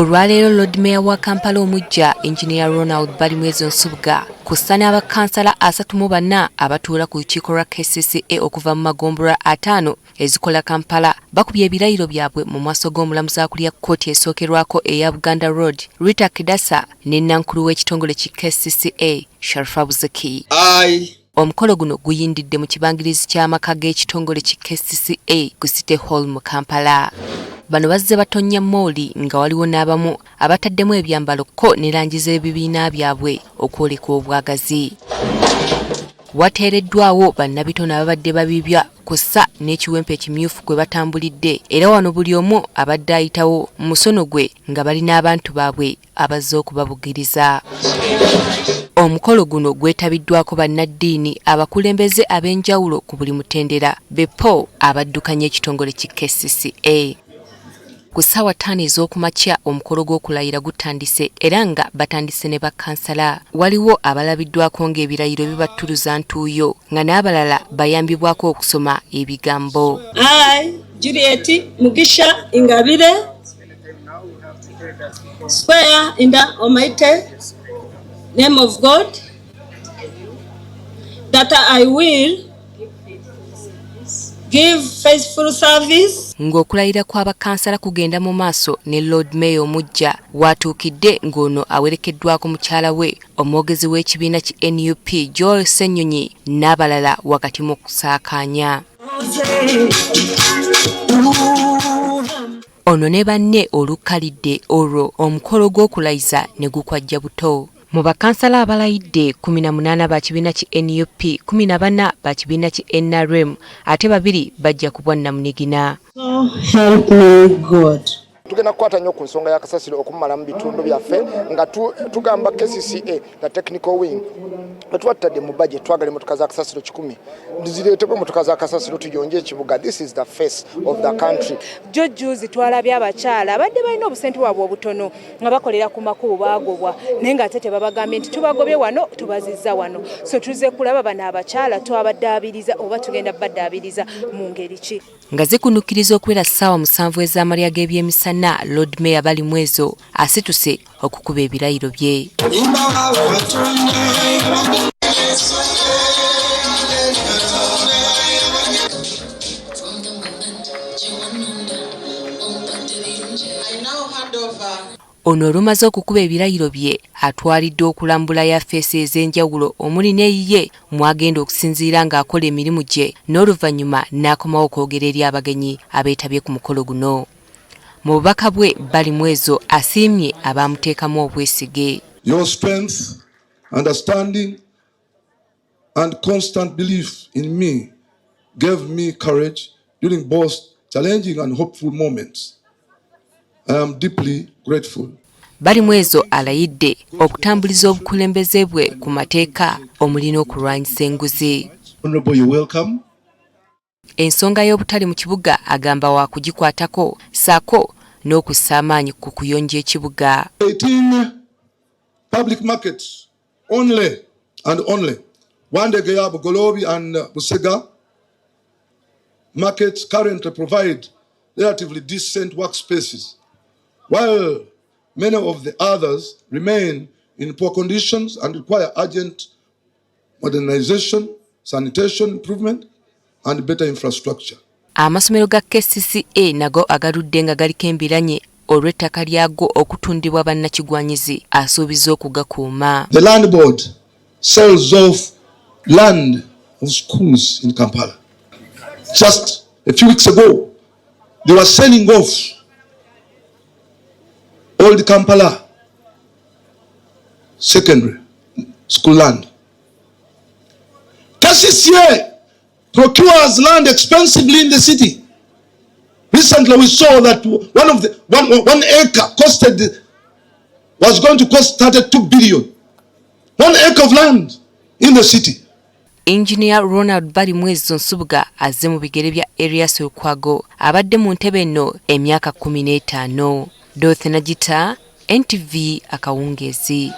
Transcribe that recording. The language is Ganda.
Olwaleero Loodi Meeya wa Kampala omuggya Engineer Ronald Balimwezo kwossa bakkansala 34 abatuula ku lukiiko lwa KCCA okuva mu ggombolola 5 ezikola Kampala bakubye ebirayiro byaabwe mu maaso g'omulamuzi akulira kkooti esookerwako eya Buganda Road Rita Kidasa ne nankulu w'ekitongole ki KCCA Sharifa Buzeki. Omukolo guno guyindidde mu kibangirizi ky'amaka g'ekitongole ki KCCA ku City Hall mu Kampala. Bano bazze batonya mooli nga waliwo n'abamu abataddemu ebyambalo ko ne langi z'ebibiina byabwe okwoleka obwagazi. Wateereddwawo bannabitono ababadde babibya kwossa n'ekiwempe ekimyufu kwe batambulidde era wano buli omu abadde ayitawo mu musono gwe nga balina abantu baabwe abazze okubabugiriza. Omukolo guno gwetabiddwako bannaddiini abakulembeze ab'enjawulo ku buli mitendera bifo abaddukanya ekitongole ki KCCA. Ku ssaawa 5 ez'okumakya omukolo gw'okulayira gutandise era nga batandise ne bakkansala. Waliwo abalabiddwako ng'ebirayiro bibattuluza ntuuyo nga n'abalala bayambibwako okusoma ebigambo. Juliet Mugisha Ingabire, swear in the Almighty name of God that I will give faithful service. Ng'okulayira kw'abakkansala kugenda mu maaso ne Loodi Meeya omuggya watuukidde ng'ono awerekeddwako mukyala we omwogezi w'ekibiina ki NUP Joel Ssenyonyi n'abalala wakati mu kusaakaanya. Ono ne banne olukkalidde olwo omukolo gw'okulayiza ne gukwajja buto. Mu bakkansala abalayidde 18 ba kibiina ki NUP, 14 ba kibiina ki NRM ate 2 bajja kubwa Namunigina. So help me God. Tugenda kukwata nnyo ku nsonga ya kasasiro okumala mu bitundu byaffe nga tugamba KCCA na technical wing twatadde mu budget twagala motoka za kasasiro 10 zireetebwe motoka za kasasiro tuyonje ekibuga. This is the face of the country. Jojjuzi twalabye abakyala abadde balina obusente bwabwe obutono nga bakolera ku makubo baagobwa naye nga ate tebabagambye nti tubagobye wano tubazizza wano. So tuze kulaba bano abakyala twabaddaabiriza oba tugenda baddaabiriza mu ngeri ki. Nga zikunukiriza okubeera ssaawa 7 ez'amalya g'ebyemisana Loodi Meeya Balimwezo asituse okukuba ebirayiro bye. Ono olumaze okukuba ebirayiro bye atwalidde okulambula yafeesi ez'enjawulo omuli n'eyiye mwagenda okusinziira ng'akola emirimu gye n'oluvannyuma n'akomawo okwogera eri abagenyi abeetabye ku mukolo guno. Mu bubaka bwe Balimwezo asiimye abaamuteekamu obwesige. Your strength, understanding and constant belief in me gave me courage during both challenging and hopeful moments. I am deeply grateful. Balimwezo alayidde okutambuliza obukulembeze bwe ku mateeka omuli n'okulwanyisa enguzi. Honorable, you welcome. Ensonga y'obutali mu kibuga agamba wa kugikwatako saako n'okussa amaanyi ku kuyonja ekibuga. 18 public markets only and only. Wandege, Bugolobi and Busega markets currently provide relatively decent workspaces, while many of the others remain in poor conditions and require urgent modernization, sanitation improvement, and better infrastructure. Amasomero ga KCCA nago agaludde nga galiko embiranye olw'ettaka lyago okutundibwa bannakigwanyizi asuubiza okugakuuma. The land board sells off land of schools in Kampala. Just a few weeks ago, they were selling off old Kampala secondary school land. KCCA procures land expensively in the city. Recently, we saw that one acre was going to cost 32 billion. 1 acre of land in the city. Engineer Ronald Balimwezo azze mu bigere bya Lukwago abadde mu ntebe nno emyaka 15. Dorothy Najita, NTV Akawungeezi.